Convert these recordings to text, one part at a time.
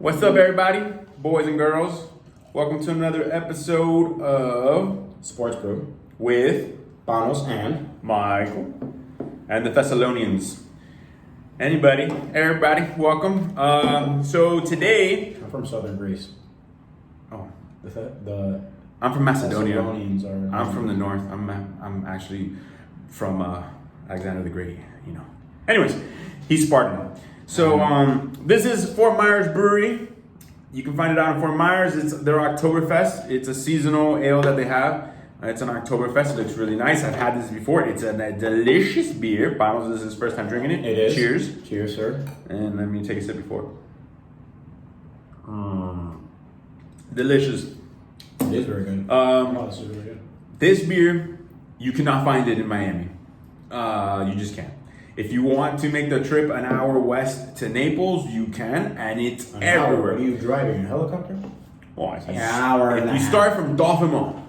What's up, everybody, boys and girls? Welcome to another episode of Sports Crew with Panos and Michael and the Thessalonians. Everybody, welcome. So today, I'm from Southern Greece. oh, The I'm from Macedonia. Thessalonians are. I'm from the north. I'm actually from Alexander the Great. You know. Anyways, he's Spartan. So this is Fort Myers Brewery. You can find it out in Fort Myers. It's their Oktoberfest. It's a seasonal ale that they have. It's an Oktoberfest. It looks really nice. I've had this before. It's a delicious beer. Panos, this is his first time drinking it. It is. Cheers. Cheers, sir. And let me take a sip before. Delicious. It is very good. This is really good. This beer, you cannot find it in Miami. You just can't. If you want to make the trip an hour west to Naples, you can, and it's everywhere. Are you driving a helicopter? Well, An hour and a if you half. start from Dolphin.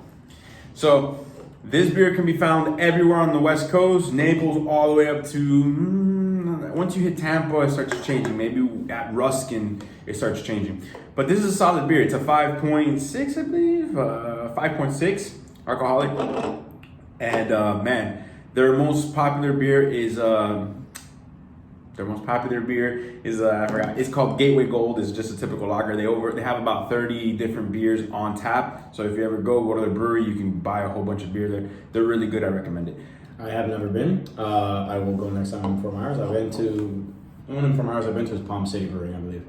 So this beer can be found everywhere on the West Coast, Naples, all the way up to once you hit Tampa, it starts changing. Maybe at Ruskin, it starts changing. But this is a solid beer. It's a 5.6, I believe, 5.6 alcoholic, and man. Their most popular beer is I forgot. It's called Gateway Gold. It's just a typical lager. They have about 30 different beers on tap. So if you ever go to the brewery, you can buy a whole bunch of beer there. They're really good. I recommend it. I have never been. I will go next time in Fort Myers. The one in Fort Myers I've been to is Palm City Brewing, I believe.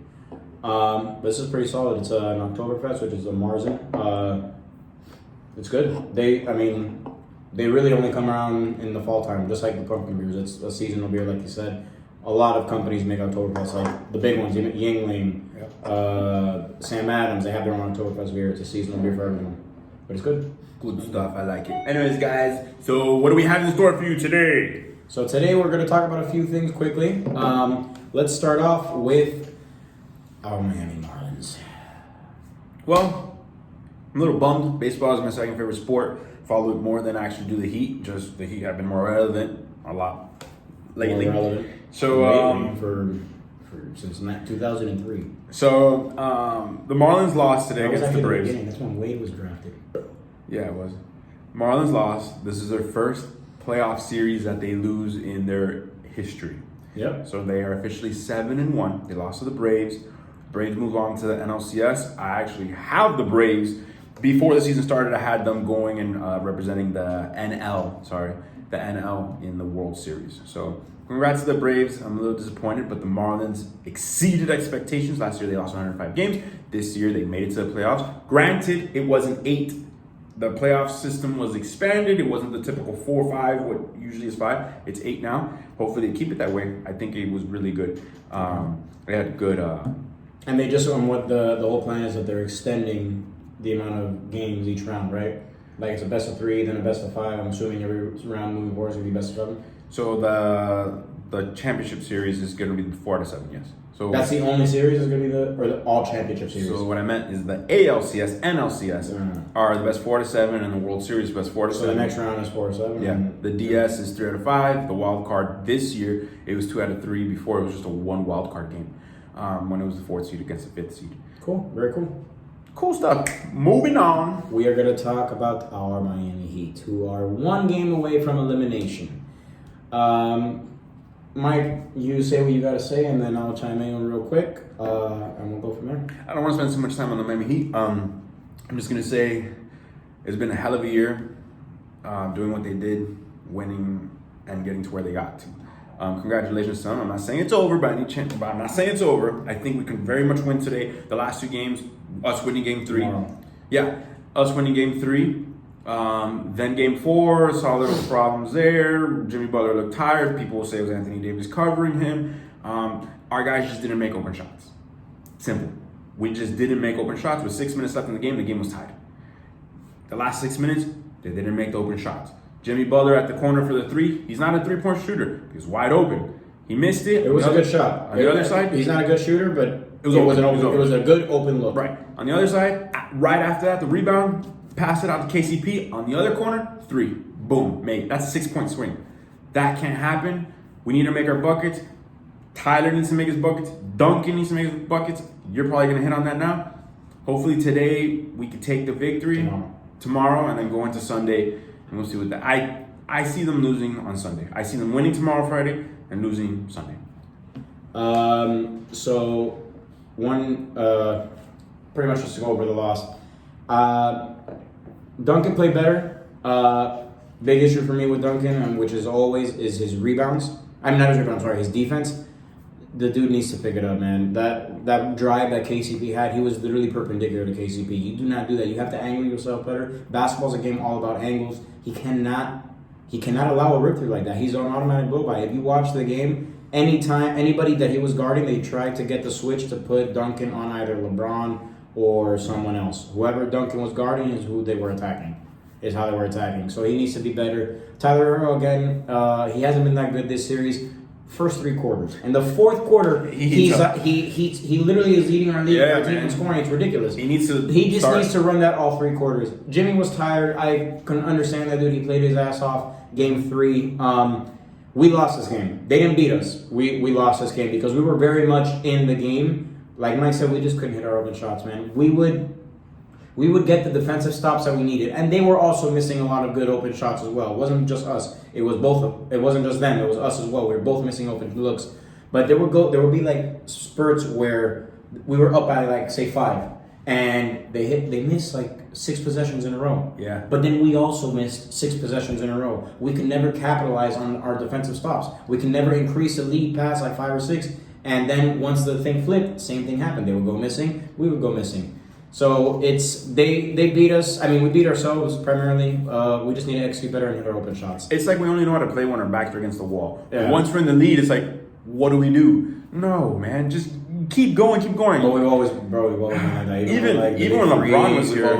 This is pretty solid. It's an Oktoberfest, which is a Marzen. It's good. They really only come around in the fall time, just like the pumpkin beers. It's a seasonal beer, like you said. A lot of companies make Oktoberfest, like the big ones, Yingling, Sam Adams. They have their own Oktoberfest beer. It's a seasonal beer for everyone, but it's good. Good stuff. I like it. Anyways, guys, so what do we have in store for you today? So today we're going to talk about a few things quickly. Let's start off with our Miami Marlins. Well, I'm a little bummed. Baseball is my second favorite sport. Follow it more than actually do the Heat. Just the Heat have been more relevant a lot lately. More relevant. So for since 2003. So the Marlins lost today That was against the actually Braves. beginning. That's when Wade was drafted. Yeah, it was. Marlins lost. This is their first playoff series that they lose in their history. Yep. So they are officially 7-1. They lost to the Braves. Braves move on to the NLCS. I actually have the Braves. Before the season started, I had them going and representing the NL in the World Series. So congrats to the Braves. I'm a little disappointed, but the Marlins exceeded expectations. Last year, they lost 105 games. This year, they made it to the playoffs. Granted, it wasn't 8. The playoff system was expanded. It wasn't the typical 4 or 5, what usually is 5. It's 8 now. Hopefully, they keep it that way. I think it was really good. They had good... And they just, what the whole plan is that they're extending the amount of games each round, right? Like it's a best of 3, then a best of 5. I'm assuming every round moving forward is going to be best of 7. So the championship series is going to be 4 to 7, yes. So that's the only series is going to be the all championship series. So what I meant is the ALCS, NLCS are the best 4 to 7, and the World Series best 4 to 7. So the next round is 4 to 7. Yeah. The DS is 3 out of 5. The wild card this year it was 2 out of 3. Before it was just a 1 wild card game. When it was the 4th seed against the 5th seed. Cool. Very cool. Cool stuff. Moving on. We are going to talk about our Miami Heat, who are 1 game away from elimination. Mike, you say what you got to say, and then I'll chime in real quick, and we'll go from there. I don't want to spend so much time on the Miami Heat. I'm just going to say it's been a hell of a year doing what they did, winning and getting to where they got to. Congratulations to them. I'm not saying it's over by any chance, but I'm not saying it's over. I think we can very much win today. The last 2 games, us winning game 3. Tomorrow. Yeah, us winning game 3. Then game 4, saw there was problems there. Jimmy Butler looked tired. People will say it was Anthony Davis covering him. Our guys just didn't make open shots. Simple. We just didn't make open shots. With 6 minutes left in the game was tied. The last 6 minutes, they didn't make the open shots. Jimmy Butler at the corner for the 3. He's not a 3-point shooter. He was wide open. He missed it. It was a good shot. On the other side, he's not a good shooter, but it was a good open look. Right. On the other side, right after that, the rebound, pass it out to KCP. On the other corner, 3. Boom, made. That's a 6-point swing. That can't happen. We need to make our buckets. Tyler needs to make his buckets. Duncan needs to make his buckets. You're probably going to hit on that now. Hopefully today we can take the victory tomorrow and then go into Sunday and we'll see what I see them losing on Sunday. I see them winning tomorrow, Friday, and losing Sunday. So one, pretty much just to go over the loss. Duncan played better. Big issue for me with Duncan, which is always is his rebounds. I mean, not his rebounds, sorry, his defense. The dude needs to pick it up, man. That drive that KCP had, he was literally perpendicular to KCP. You do not do that. You have to angle yourself better. Basketball's a game all about angles. He cannot allow a rip through like that. He's on automatic blow by. If you watch the game, anytime anybody that he was guarding, they tried to get the switch to put Duncan on either LeBron or someone else. Whoever Duncan was guarding is who they were attacking. Is how they were attacking. So he needs to be better. Tyler Herro, again, he hasn't been that good this series. First 3 quarters. In the fourth quarter, he literally is leading our league team in scoring. It's ridiculous. He needs to run that all 3 quarters. Jimmy was tired. I couldn't understand that dude. He played his ass off. Game 3. We lost this game. They didn't beat us. We lost this game because we were very much in the game. Like Mike said, we just couldn't hit our open shots, man. We would get the defensive stops that we needed, and they were also missing a lot of good open shots as well. It wasn't just us; it was both. It wasn't just them; it was us as well. We were both missing open looks, but there would be like spurts where we were up by like say 5, and they missed like 6 possessions in a row. Yeah. But then we also missed 6 possessions in a row. We could never capitalize on our defensive stops. We can never increase the lead past like 5 or 6, and then once the thing flipped, same thing happened. They would go missing. We would go missing. So they beat us. I mean, we beat ourselves primarily. We just need to execute better and hit our open shots. It's like we only know how to play when our backs are against the wall. Yeah. Once we're in the lead, it's like, what do we do? No, man, just keep going. But we've always been like that. Even when LeBron was here,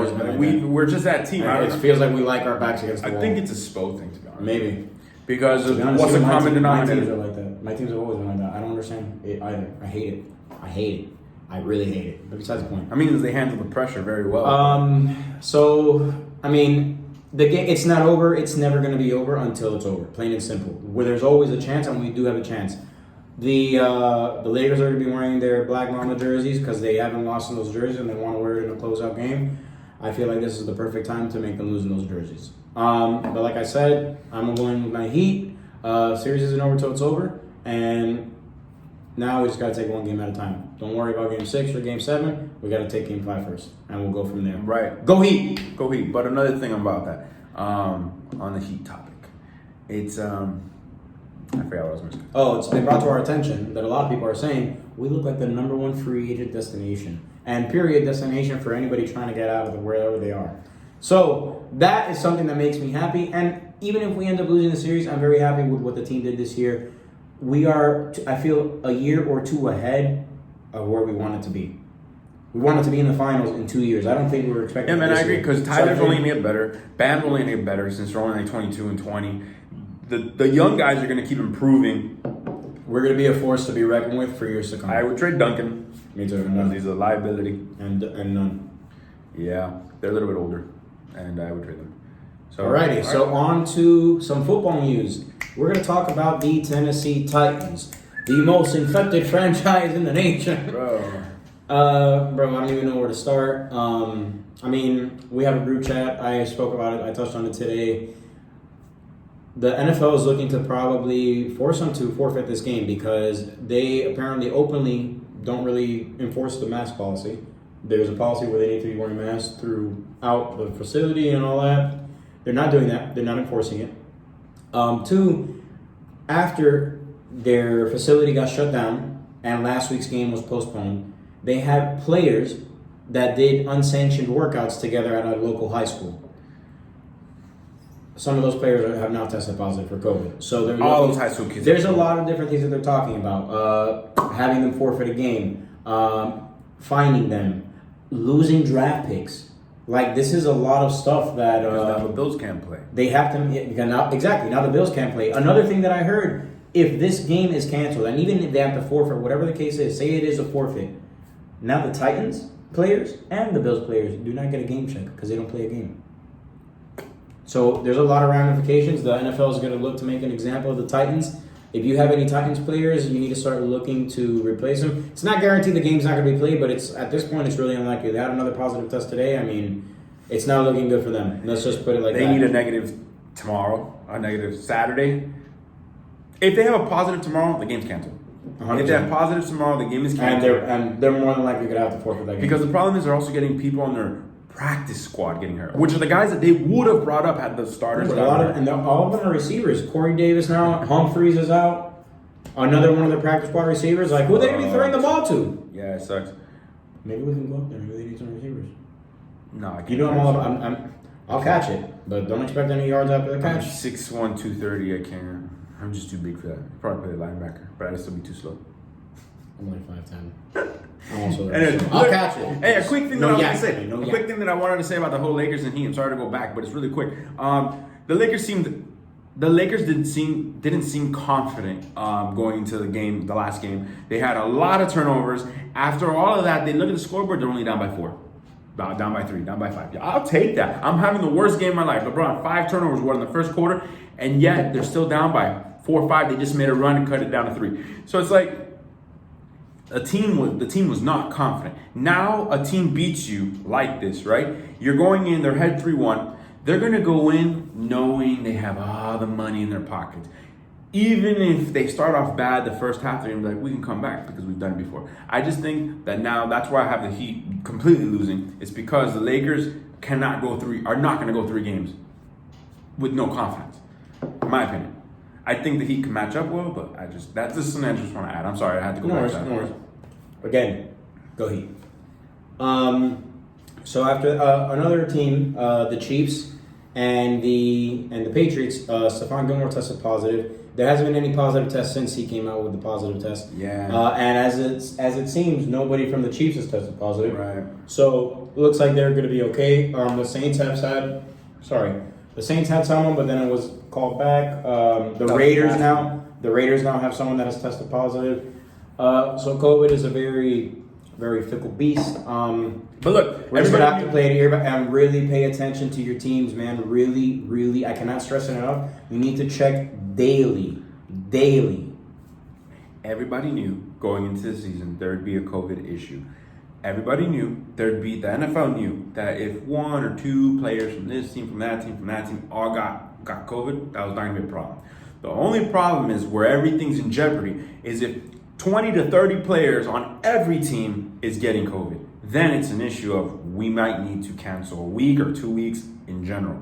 we're just that team. It feels like we like our backs against the wall. I think it's a Spo thing, to be honest. Maybe. Because of what's the common denominator? My teams are like that. My teams have always been like that. I don't understand it either. I hate it. I really hate it. But besides the point. I mean, they handle the pressure very well. So, I mean, the game, it's not over. It's never going to be over until it's over. Plain and simple. Where there's always a chance, and we do have a chance. The Lakers are going to be wearing their Black Mamba jerseys because they haven't lost in those jerseys and they want to wear it in a closeout game. I feel like this is the perfect time to make them lose in those jerseys. But like I said, I'm going with my Heat. Series isn't over till it's over. And now we just got to take one game at a time. Don't worry about game 6 or game 7. We got to take game 5 first, and we'll go from there. Right. Go Heat! Go Heat. But another thing about that, on the Heat topic, it's, I forgot what I was going to say. Oh, it's been brought to our attention that a lot of people are saying we look like the #1 free agent destination. And period destination for anybody trying to get out of wherever they are. So that is something that makes me happy. And even if we end up losing the series, I'm very happy with what the team did this year. We are, I feel, a year or 2 ahead of where we wanted to be. We wanted to be in the finals in 2 years. I don't think we were expecting. Yeah, man, I agree because Tyler's only going to get better. Bam's only going to get better since they're only like 22 and 20. The young guys are going to keep improving. We're going to be a force to be reckoned with for years to come. I would trade Duncan. Me too. He's a liability. And none. Yeah, they're a little bit older, and I would trade them. So, Alrighty, so on to some football news. We're going to talk about the Tennessee Titans, the most infected franchise in the nation. Bro, I don't even know where to start. I mean, we have a group chat. I spoke about it. I touched on it today. The NFL is looking to probably force them to forfeit this game because they apparently openly don't really enforce the mask policy. There's a policy where they need to be wearing masks throughout the facility and all that. They're not doing that. They're not enforcing it. 2, after their facility got shut down and last week's game was postponed, they have players that did unsanctioned workouts together at a local high school. Some of those players have now tested positive for COVID. So all those high school kids. There's a lot of different things that they're talking about. Having them forfeit a game, finding them, losing draft picks. Like, this is a lot of stuff that now the Bills can't play. They have to now the Bills can't play. Another thing that I heard, if this game is canceled, and even if they have to forfeit, whatever the case is, say it is a forfeit, now the Titans players and the Bills players do not get a game check because they don't play a game. So there's a lot of ramifications. The NFL is going to look to make an example of the Titans. If you have any Titans players, you need to start looking to replace them. It's not guaranteed the game's not going to be played, but it's at this point it's really unlikely. They had another positive test today. I mean, it's not looking good for them. Let's just put it like that. They need a negative tomorrow, a negative Saturday. If they have a positive tomorrow, the game's canceled. 100%. If they have positive tomorrow, the game is canceled. And they're more than likely going to have to forfeit that game. Because the problem is they're also getting people on their practice squad getting hurt, which are the guys that they would have brought up had the starters. But all of them are receivers. Corey Davis now, Humphreys is out. Another one of their practice squad receivers. Like, who are they going to be throwing the ball to? Yeah, it sucks. Maybe we can go up there. Maybe they need some receivers. No, I can't. You know I'll catch it, but don't expect any yards after the catch. I'm 6'1", 230. I can't. I'm just too big for that. Probably play linebacker, but I'd still be too slow. I'm like 5'10". I'm also Anyways, I'll look, catch it. Hey, a quick thing that I was gonna say. No a yak. quick thing that I wanted to say about the whole Lakers and Heat. I'm sorry to go back, but it's really quick. The Lakers didn't seem confident going into the last game. They had a lot of turnovers. After all of that, they look at the scoreboard. They're only down by 4. Down by 3, down by 5. Yeah, I'll take that. I'm having the worst game of my life. LeBron, 5 turnovers were in the first quarter, and yet they're still down by 4 or 5. They just made a run and cut it down to 3. So it's like the team was not confident. Now a team beats you like this, right? You're going in, they're head 3-1. They're gonna go in knowing they have all the money in their pockets. Even if they start off bad the first half, they're gonna be like, we can come back because we've done it before. I just think that now that's why I have the Heat completely losing. It's because the Lakers are not gonna go 3 games with no confidence, in my opinion. I think the Heat can match up well, but that's just something I just want to add. I'm sorry, I had to go back to that. No worries. Again, go Heat. So after another team, the Chiefs and the Patriots, Stephon Gilmore tested positive. There hasn't been any positive tests since he came out with the positive test. Yeah. And as it seems, nobody from the Chiefs has tested positive. Right. So it looks like they're going to be okay. The Saints had someone, but then it was called back. The Raiders now have someone that has tested positive. So COVID is a very, very fickle beast. But look, We're just gonna have to play it here, and really pay attention to your teams, man. Really, really, I cannot stress it enough. You need to check daily. Everybody knew going into the season there would be a COVID issue. Everybody knew the NFL knew that if 1 or 2 players from this team, from that team all got COVID, that was not gonna be a problem. The only problem is where everything's in jeopardy is if 20 to 30 players on every team is getting COVID. Then it's an issue of we might need to cancel a week or 2 weeks in general.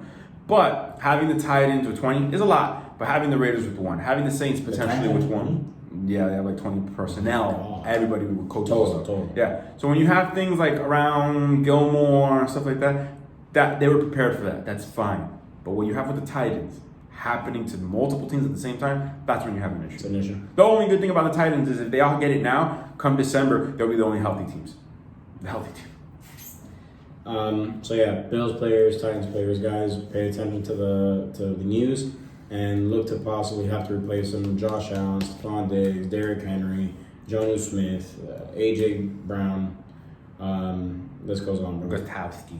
But having the Titans with 20 is a lot. But having the Raiders with 1, having the Saints potentially with 1, yeah, they have like 20 personnel. Everybody with coaches. Total. Yeah. So when you have things like around Gilmore and stuff like that they were prepared for that. That's fine. But what you have with the Titans happening to multiple teams at the same time, that's when you have an issue. It's an issue. The only good thing about the Titans is if they all get it now, come December, they'll be the only healthy teams. The healthy team. So yeah, Bills players, Titans players, guys, pay attention to the news and look to possibly have to replace them. Josh Allen, Stephon Diggs, Derrick Henry, Jonnu Smith, AJ Brown. This goes on, bro. Gostowski.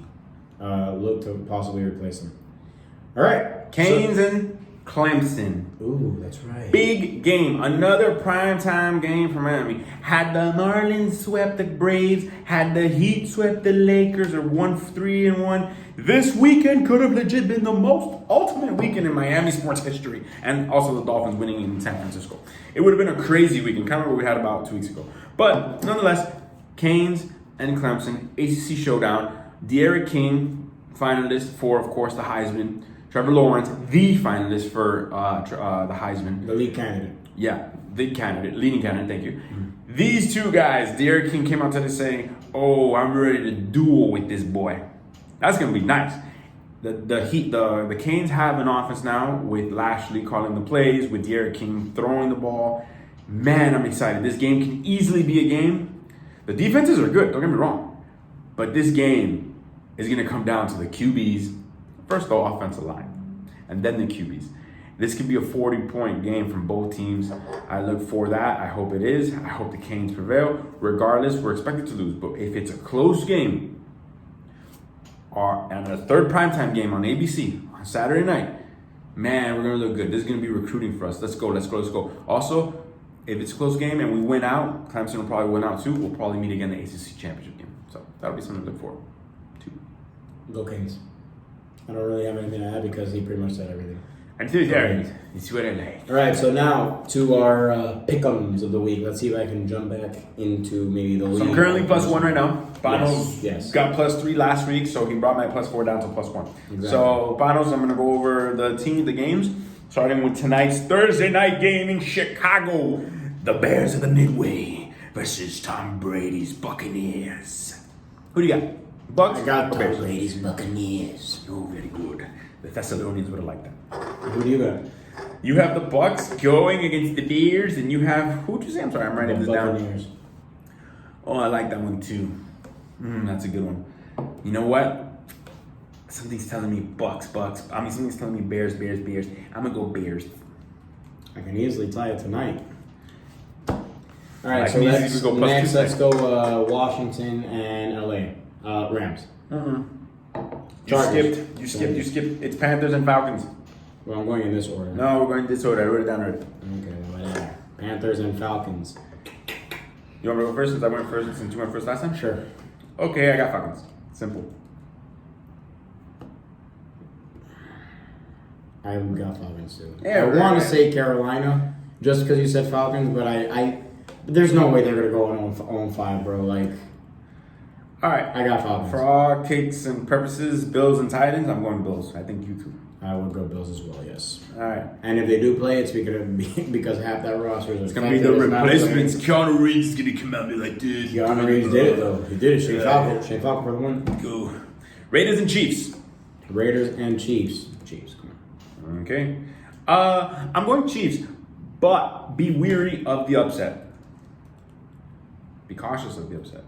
Look to possibly replace them. All right, Canes and Clemson. Ooh, that's right. Big game. Another primetime game for Miami. Had the Marlins swept the Braves, had the Heat swept the Lakers, or won 3-1. This weekend could have legit been the most ultimate weekend in Miami sports history. And also the Dolphins winning in San Francisco. It would have been a crazy weekend, kind of what we had about 2 weeks ago. But nonetheless, Canes and Clemson, ACC showdown. De'Aaron King, finalist for, of course, the Heisman. Trevor Lawrence, the finalist for the Heisman. The lead candidate. Yeah, leading candidate, thank you. Mm-hmm. These two guys, De'Aaron King came out today saying, oh, I'm ready to duel with this boy. That's going to be nice. The Canes have an offense now with Lashley calling the plays, with De'Aaron King throwing the ball. Man, I'm excited. This game can easily be a game. The defenses are good, don't get me wrong. But this game is going to come down to the QBs. First, the offensive line, and then the QBs. This could be a 40-point game from both teams. I look for that. I hope it is. I hope the Canes prevail. Regardless, we're expected to lose. But if it's a close game, and a third primetime game on ABC on Saturday night, man, we're gonna look good. This is gonna be recruiting for us. Let's go. Also, if it's a close game and we win out, Clemson will probably win out too. We'll probably meet again in the ACC championship game. So that'll be something to look forward to. Go Kings. I don't really have anything to add because he pretty much said everything. Until there, it's what I like. All right, so now to our pick'ems of the week. Let's see if I can jump back into maybe the league. So I'm currently +1 right now. Panos Yes. got +3 last week, so he brought my +4 down to +1. Exactly. So Panos, I'm gonna go over the games, starting with tonight's Thursday night game in Chicago. The Bears of the Midway versus Tom Brady's Buccaneers. Who do you got? Bucks? I got or Bears? Brady's Buccaneers. Oh, very good. The Thessalonians would have liked that. Who do you got? You have the Bucks going against the Bears, and you have who'd you say? I'm sorry, I'm writing this down. Buccaneers. Oh, I like that one too. That's a good one. You know what? Something's telling me Bucks. Something's telling me Bears. I'm gonna go Bears. I can easily tie it tonight. All right, I so can easily go plus next two let's go Washington and LA. Rams. Chargers. You skipped. It's Panthers and Falcons. Well, I'm going in this order. No, we're going this order. I wrote it down already. Okay, whatever. Panthers and Falcons. You want me to go first since I went first since you went first last time? Sure. Okay, I got Falcons. Simple. I got Falcons too. Yeah, I right, want to right. say Carolina just because you said Falcons, but I there's no way they're gonna go on 5, bro. Like, All right. I got Falcons. For all cakes and purposes, Bills and Titans, I'm going Bills. I think you too. I would go Bills as well. Yes. All right. And if they do play, it's because half that roster is. It's gonna be the replacements. Keanu Reeves is gonna come out and be like, dude. Keanu Reeves did it though. He did it. Shane Falco for the win. Go. Raiders and Chiefs. Raiders and Chiefs. Chiefs. Come on. Okay. I'm going Chiefs, but be weary of the upset. Be cautious of the upset.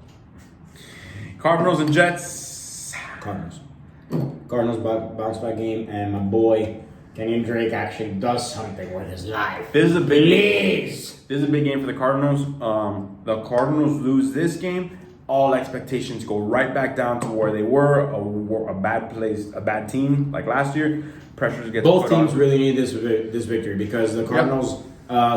Cardinals and Jets. Cardinals. Cardinals bounce back game, and my boy Kenyon Drake actually does something with his life. This is a big Please. This is a big game for the Cardinals. The Cardinals lose this game, all expectations go right back down to where they were, a bad team like last year. Pressures get Both put on. teams really need this victory because the Cardinals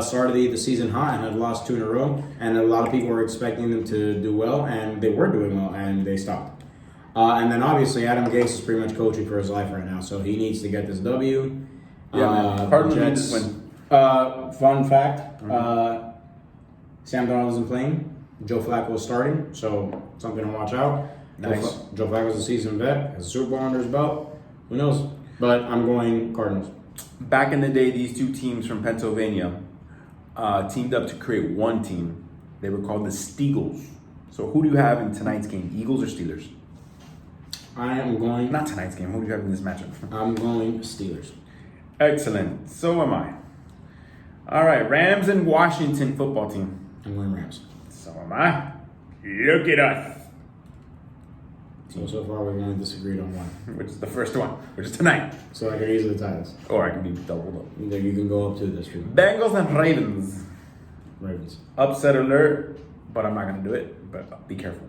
started the season hot and had lost 2 in a row, and a lot of people were expecting them to do well, and they were doing well, and they stopped. And then obviously Adam Gase is pretty much coaching for his life right now, so he needs to get this W. Man. Cardinals need Jets, this win. Fun fact: Sam Darnold isn't playing. Joe Flacco is starting, so something to watch out. Nice. Joe Flacco's a seasoned vet, has a Super Bowl under his belt. Who knows? But I'm going Cardinals. Back in the day, these two teams from Pennsylvania teamed up to create one team. They were called the Steagles. So who do you have in tonight's game, Eagles or Steelers? I am going. Not tonight's game. Who do you have in this matchup? I'm going Steelers. Excellent. So am I. All right, Rams and Washington football team. I'm going Rams. So am I. Look at us. So far we've only disagreed on one. Which is the first one, which is tonight. So I could easily tie this. Or I can be doubled up. Either you can go up to this too. Bengals and Ravens. Ravens. Upset alert, but I'm not going to do it. But be careful.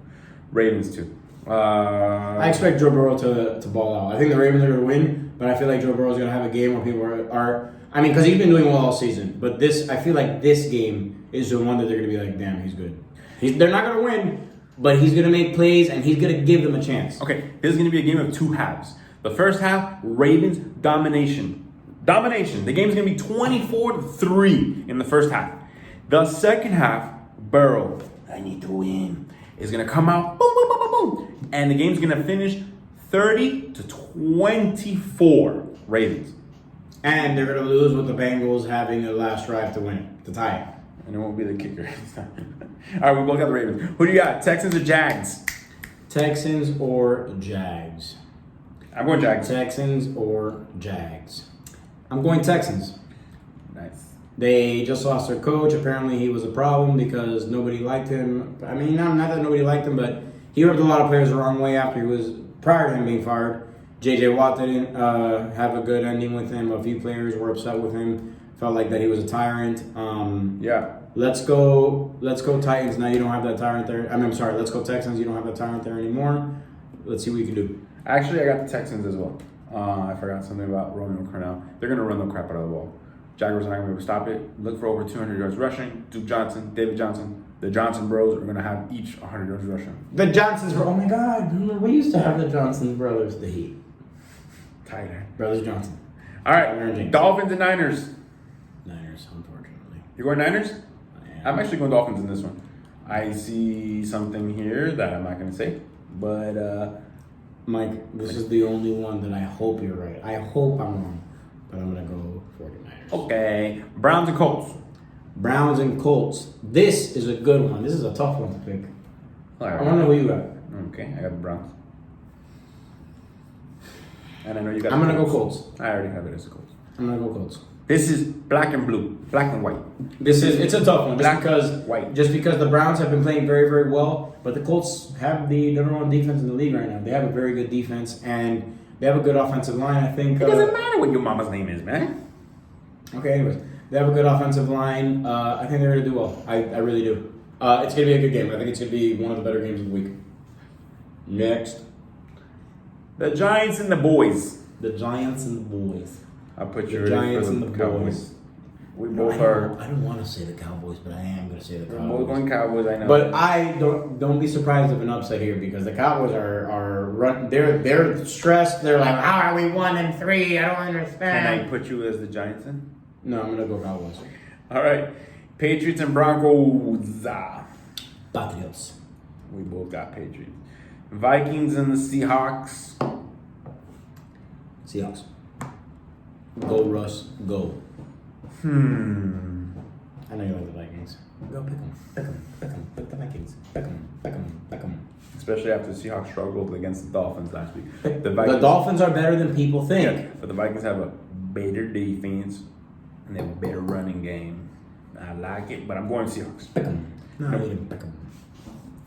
Ravens too. I expect Joe Burrow to ball out. I think the Ravens are going to win, but I feel like Joe Burrow is going to have a game where people are I mean, because he's been doing well all season. But I feel like this game is the one that they're going to be like, damn, he's good. They're not going to win, but he's going to make plays and he's going to give them a chance. Okay, this is going to be a game of 2 halves. The first half, Ravens domination. Domination. The game's going to be 24-3 in the first half. The second half, Burrow, I need to win, is going to come out, boom, boom, boom, boom, boom. And the game's going to finish 30-24 Ravens. And they're going to lose with the Bengals having the last drive to win it, to tie it. And it won't be the kicker. All right, we both got the Ravens. Who do you got, Texans or Jags? Texans or Jags? I'm going Jags. Texans or Jags? I'm going Texans. Nice. They just lost their coach. Apparently, he was a problem because nobody liked him. I mean, not that nobody liked him, but he rubbed a lot of players the wrong way prior to him being fired. J.J. Watt didn't have a good ending with him. A few players were upset with him. Felt like that he was a tyrant. Yeah. Let's go Titans. Now you don't have that tyrant there. I'm sorry. Let's go Texans. You don't have that tyrant there anymore. Let's see what you can do. Actually, I got the Texans as well. I forgot something about Romeo Cornell. They're going to run the crap out of the ball. Jaguars are not going to be able to stop it. Look for over 200 yards rushing. Duke Johnson, David Johnson, the Johnson bros are going to have each 100 yards rushing. The Johnsons, oh my God, we used to have the Johnson brothers, the Heat. Tighter. Brothers Johnson. All right, Dolphins and Niners. Niners, unfortunately. You going Niners? I am. I'm actually going Dolphins in this one. I see something here that I'm not going to say, but Mike, this is the only one that I hope you're right. I hope I'm wrong, but I'm going to go 49ers. okay. Browns and Colts. Browns and Colts. This is a good one. This is a tough one to pick. All I right. want to know who you got. Okay, I got the Browns. And I know you got. I'm the going to go Colts. I already have it as Colts. I'm going to go Colts. This is black and blue, black and white. It's a tough one Black, white. Just because the Browns have been playing very, very well, but the Colts have the number one defense in the league right now. They have a very good defense and they have a good offensive line. I think It doesn't matter what your mama's name is, man. Okay, anyways, they have a good offensive line. I think they're gonna do well. I really do. It's gonna be a good game. I think it's gonna be one of the better games of the week. Next, The Giants and the boys. the Giants and the boys. I put The you ready Giants for and the the Cowboys. boys. We No, both I are. don't want to say the Cowboys, but I am gonna say the We're Cowboys. both going Cowboys. I know. But I don't be surprised if an upset here because the Cowboys are run. They're stressed. They're like, how are we 1-3? I don't can understand. I put you as the Giants then? No, I'm gonna go Cowboys. All right. Patriots and Broncos. Patriots. We both got Patriots. Vikings and the Seahawks. Seahawks. Go Russ. Go. I know you like the Vikings. Go pick them. Pick them. Pick them. Pick the Vikings. Pick them. Pick them. Pick them. Especially after the Seahawks struggled against the Dolphins last week. The Dolphins are better than people think. But the Vikings have a better defense and they have a better running game. I like it, but I'm going Seahawks. Pick them. No, I didn't pick them.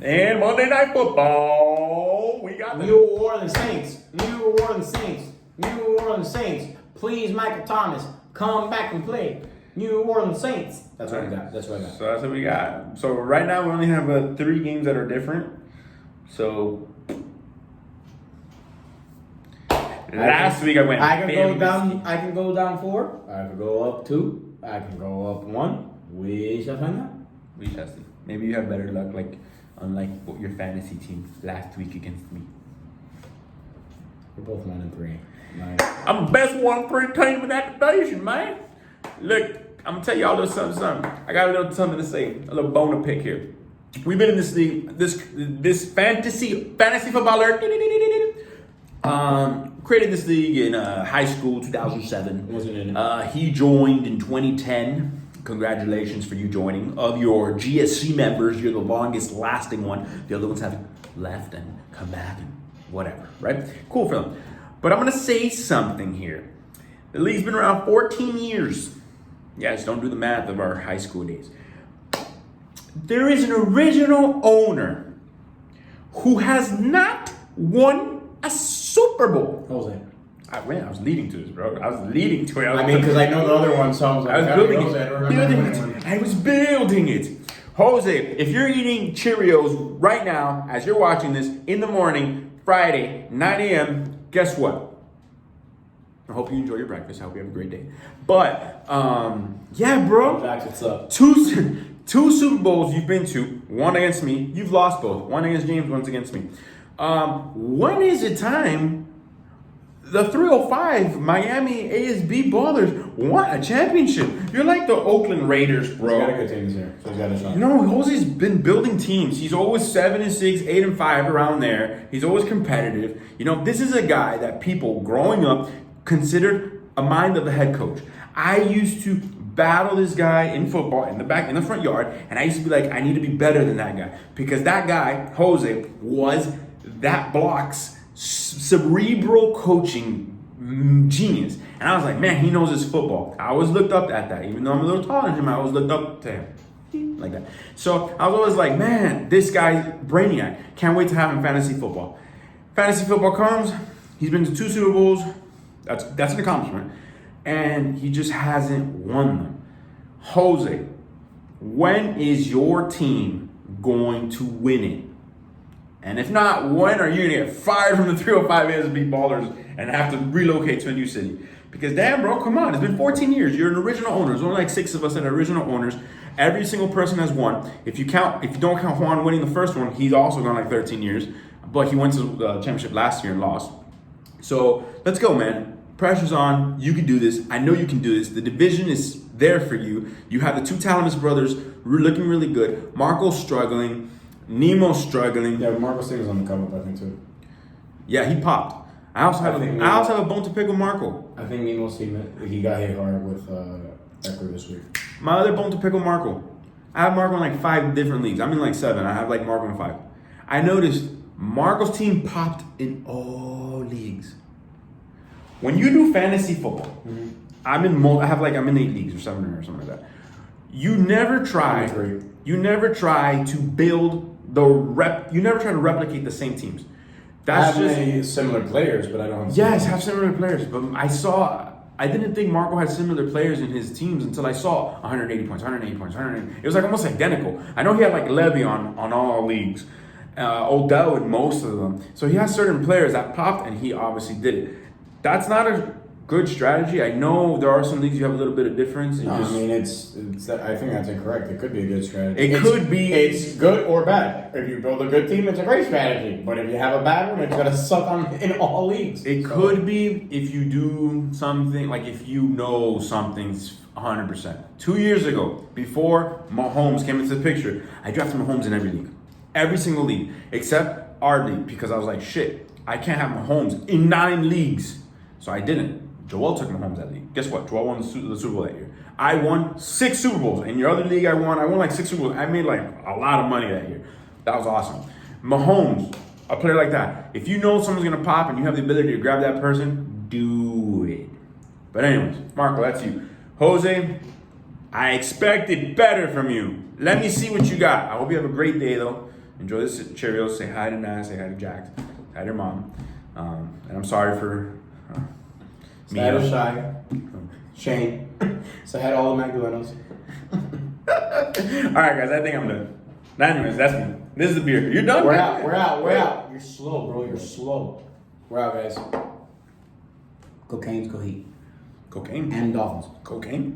And Monday Night Football, we got the New Orleans Saints. New Orleans Saints. New Orleans Saints. Please, Michael Thomas, come back and play. New Orleans Saints. That's what I got. That's what I got. So that's what we got. So right now we only have 3 games that are different. So last week I went. I can go Bailey down. I can go down 4. I can go up 2. I can go up 1. We shall find out. We shall see. Maybe you have better luck, unlike your fantasy team last week against me. We're both 1-3. I'm the best 1-3 team in that division, man. Look, I'm gonna tell y'all a little something. I got a little something to say, a little bone to pick here. We've been in this league, this fantasy footballer. Created this league in high school, 2007. Wasn't in it. He joined in 2010. Congratulations for you joining. Of your GSC members, you're the longest lasting one. The other ones have left and come back and whatever, right? Cool for them. But I'm going to say something here. The league's been around 14 years. Yes, don't do the math of our high school days. There is an original owner who has not won a Super Bowl. Jose. I was leading to this, bro. I was leading to it. I mean, because I know the other one, so I was like, I was building Jose, I it. don't remember Building anyone. it. I was building it. Jose, if you're eating Cheerios right now, as you're watching this in the morning, Friday, 9 a.m., guess what? I hope you enjoy your breakfast. I hope you have a great day. But, yeah, bro. Jax, what's up? Two Super Bowls you've been to, one against me. You've lost both. One against James, one against me. When is it time the 305 Miami ASB Ballers won a championship? You're like the Oakland Raiders, bro. He's got a good team this year, so he's got a shot. No, Jose's been building teams. He's always 7-6, 8-5, around there. He's always competitive. You know, this is a guy that people growing up considered a mind of the head coach. I used to battle this guy in football in the front yard, and I used to be like, I need to be better than that guy, because that guy, Jose, was that block's cerebral coaching genius. And I was like, man, he knows his football. I always looked up at that. Even though I'm a little taller than him, I always looked up to him like that. So I was always like, man, this guy's brainiac. Can't wait to have him fantasy football. Fantasy football comes. He's been to 2 Super Bowls. That's an accomplishment. And he just hasn't won them. Jose, when is your team going to win it? And if not, when are you going to get fired from the 305 ASB Ballers and have to relocate to a new city? Because damn, bro, come on. It's been 14 years. You're an original owner. There's only like 6 of us that are original owners. Every single person has won. If you don't count Juan winning the first one, he's also gone like 13 years. But he went to the championship last year and lost. So let's go, man. Pressure's on. You can do this. I know you can do this. The division is there for you. You have the 2 Talamas brothers looking really good. Marco's struggling. Nemo's struggling. Yeah, Marco's team is on the come up, I think, too. Yeah, he popped. I also have a bone to pick with Marco. I think Nemo's team, he got hit hard with Eckler this week. My other bone to pick with Marco. I have Marco in like 5 different leagues. I'm in like 7. I have like Marco in 5. I noticed Marco's team popped in all leagues. When you do fantasy football, I'm in 8 leagues or 7 or something like that. You never try to build you never try to replicate the same teams. That's just many similar players, but I don't. Have similar players, but I didn't think Marco had similar players in his teams until I saw 180 points, 180 points, 180. It was like almost identical. I know he had like Le'Veon on all leagues, Odell in most of them. So he has certain players that popped, and he obviously did it. That's not a good strategy. I know there are some leagues you have a little bit of difference. No, I mean, it's. I think that's incorrect. It could be a good strategy. It's good or bad. If you build a good team, it's a great strategy. But if you have a bad one, it's gonna suck in all leagues. It could be if you do something like if you know something's 100%. 2 years ago, before Mahomes came into the picture, I drafted Mahomes in every league, every single league except our league because I was like, shit, I can't have Mahomes in 9 leagues, so I didn't. Joel took Mahomes that league. Guess what? Joel won the Super Bowl that year. I won 6 Super Bowls. In your other league, I won like 6 Super Bowls. I made like a lot of money that year. That was awesome. Mahomes, a player like that. If you know someone's gonna pop and you have the ability to grab that person, do it. But anyways, Marco, that's you. Jose, I expected better from you. Let me see what you got. I hope you have a great day though. Enjoy this Cheerios. Say hi to Naz. Say hi to Jax. Say hi to your mom. And I'm sorry for. Say hi to Shy, Shane. Say hi to all the McDonald's. All right, guys. I think I'm done. Anyways, that's me. This is the beer. You're done. We're out. You're slow, bro. You're slow. We're out, guys. Cocaine's Coheed. Cocaine and Dolphins. Cocaine.